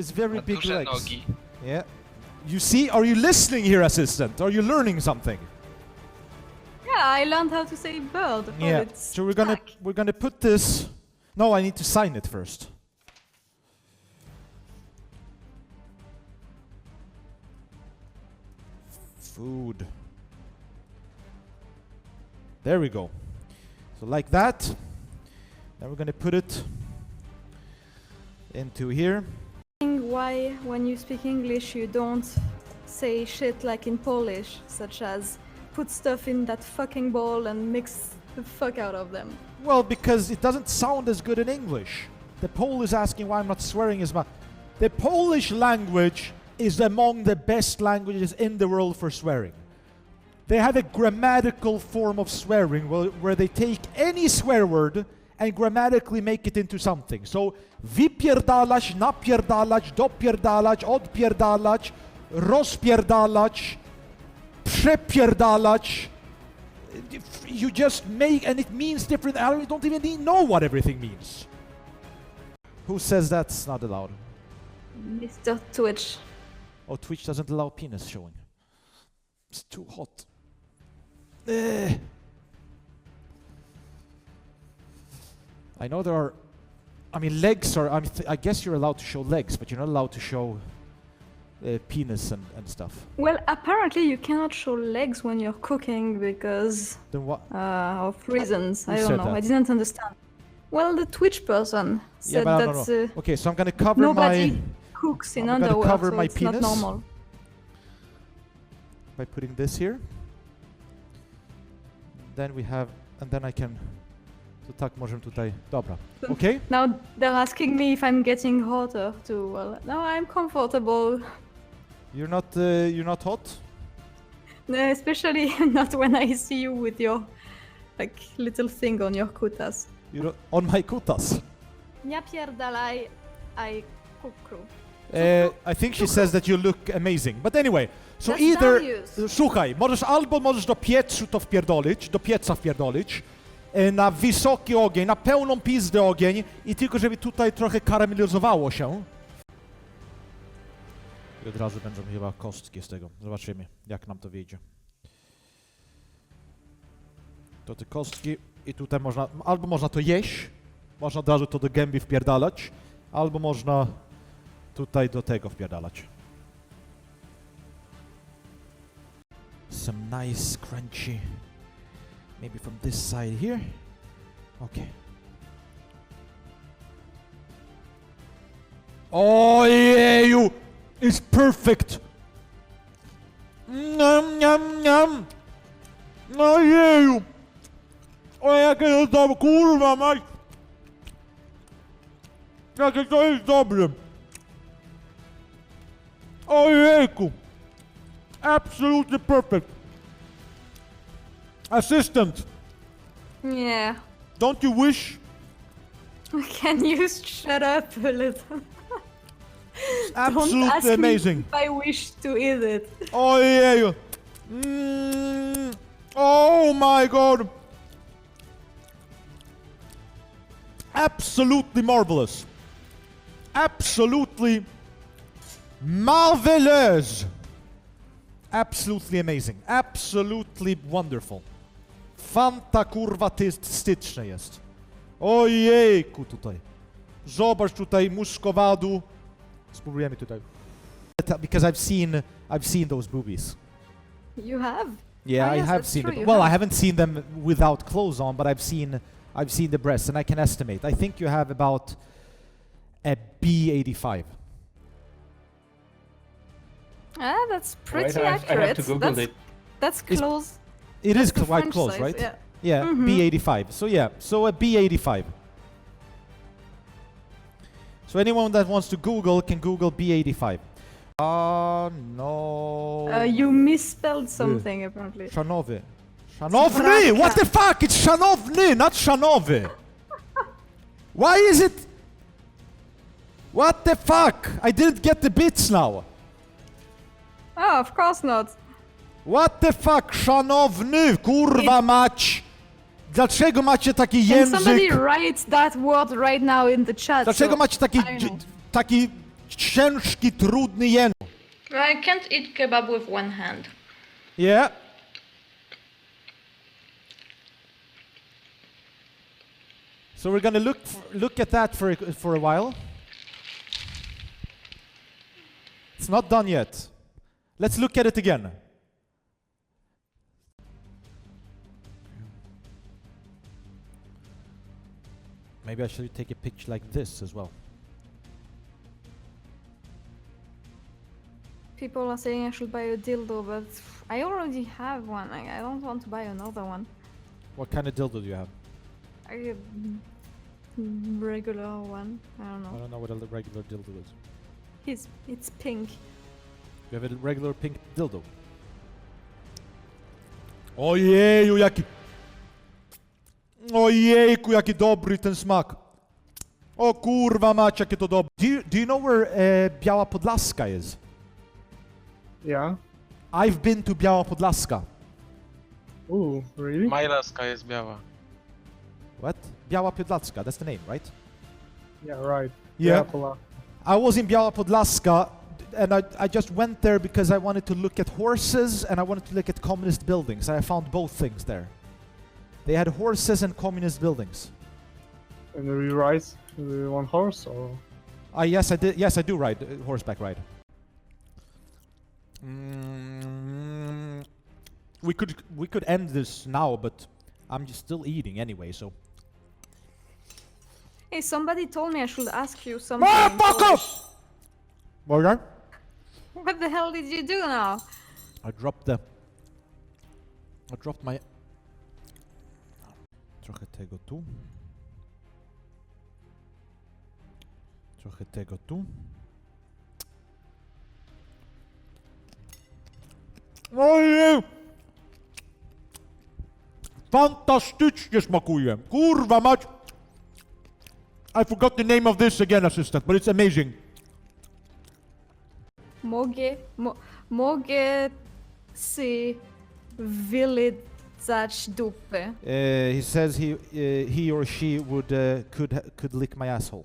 has very big duże legs. nogi. Yeah. You see? Are you listening here, assistant? Are you learning something? Yeah, I learned how to say bird. Oh, Yeah. it's So we're duck. gonna put this. No, I need to sign it first. Food. There we go. So like that. Then we're gonna put it into here. Why, when you speak English, you don't say shit like in Polish, such as put stuff in that fucking bowl and mix the fuck out of them. Well, because it doesn't sound as good in English. The Pole is asking why I'm not swearing as much. The Polish language is among the best languages in the world for swearing. They have a grammatical form of swearing where they take any swear word and grammatically make it into something. So, wypierdalać, napierdalać, dopierdalać, odpierdalać, rozpierdalać, przepierdalać. You just make, and it means different. I don't even know what everything means. Who says that's not allowed? Mr. Twitch. Oh, Twitch doesn't allow penis showing. It's too hot. I know there are. I mean, legs are. I guess you're allowed to show legs, but you're not allowed to show penis and stuff. Well, apparently you cannot show legs when you're cooking because Then what? of reasons. Who I don't said know. that? I didn't understand. Well, the Twitch person said but I that don't know. Okay, so I'm gonna cover nobody my cooks in I'm gonna underwear, cover so my it's not penis. normal. by putting this here. Then we have, and then I can. To tak możemy tutaj. Dobra. Okay? Now they're asking me if I'm getting hotter too. Well, no, I'm comfortable. You're not hot? No, especially not when I see you with your like little thing on your kutas. You're on my kutas. Nie pierdalaj, I kukru. I think she says that you look amazing. But anyway, so That's either... Darius. Słuchaj, możesz do piecu to wpierdolić, do pieca wpierdolić, na wysoki ogień, na pełną pizdę ogień i tylko żeby tutaj trochę karamelizowało się. I od razu będą chyba kostki z tego. Zobaczymy, jak nam to wyjdzie. To te kostki i tutaj można, albo można to jeść, można od razu to do gęby wpierdalać, albo można tutaj do tego wpierdalać. Some nice crunchy, maybe from this side here. Okay. Ojeju! It's perfect! Niam, niam, niam! Ojeju! O, jakie to jest dobre, kurwa mać! Jakie to jest dobre! Ojejku! Absolutely perfect! Assistant! Yeah. Don't you wish? Can you shut up a little? Don't ask Absolutely amazing! me if I wish to eat it. Ojeju! Oh my god! Absolutely marvelous! Absolutely marvelous! Absolutely amazing. Absolutely wonderful. Fanta kurwa styczne jest. Ojejku tutaj. Zobacz tutaj muszkowadu. Spróbujemy tutaj. Because I've seen those boobies. You have? Yeah, Oh, I yes, have that's seen true, them. you Well, I have. haven't seen them without clothes on, but I've seen the breasts, and I can estimate. I think you have about a B85. Ah, that's pretty Wait, I have accurate. to Google it. That's close. It is the quite French close, size, right? yeah. Yeah, Mhm. B85. So yeah, so a B85. So anyone that wants to Google can Google B85. No. You misspelled something apparently. Szanowny. Szanowny! What the fuck? It's szanowny, not szanowy. Why is it? What the fuck? I didn't get the bits now. Oh, of course not. What the fuck? Szanowny, kurwa mać. Dlaczego macie taki Can somebody język? write that word right now in the chat? Dlaczego so macie taki, I know. taki ciężki, trudny język. I can't eat kebab with one hand. Yeah. So we're gonna look at that for a while. It's not done yet. Let's look at it again. Maybe I should take a picture like this as well. People are saying I should buy a dildo, but I already have one. I don't want to buy another one. What kind of dildo do you have? A regular one. I don't I know. don't know what a regular dildo is. It's pink. You have a regular pink dildo. Ojeju, jaki... Ojejku, jaki dobry ten smak. O kurwa mać, jakie to dobre. Do you know where Biała Podlaska is? Yeah. I've been to Biała Podlaska. Ooh, really? Majlaska jest biała. What? Biała Podlaska, that's the name, right? Yeah, right. Yeah. Pola. I was in Biała Podlaska and I just went there because I wanted to look at horses and I wanted to look at communist buildings. I found both things there. They had horses and communist buildings. And you ride one horse or? Yes, I did. Yes, I do ride horseback ride. We could end this now, but I'm just still eating anyway. So. Hey, somebody told me I should ask you something. Motherfucker! What was that? What the hell did you do now? I dropped my... Trochę tego tu. Trochę tego tu. Ojej! Fantastycznie smakuje. Kurwa mać! I forgot the name of this again, assistant, but it's amazing. Mogę si wylizać dupy. He says he or she would could lick my asshole.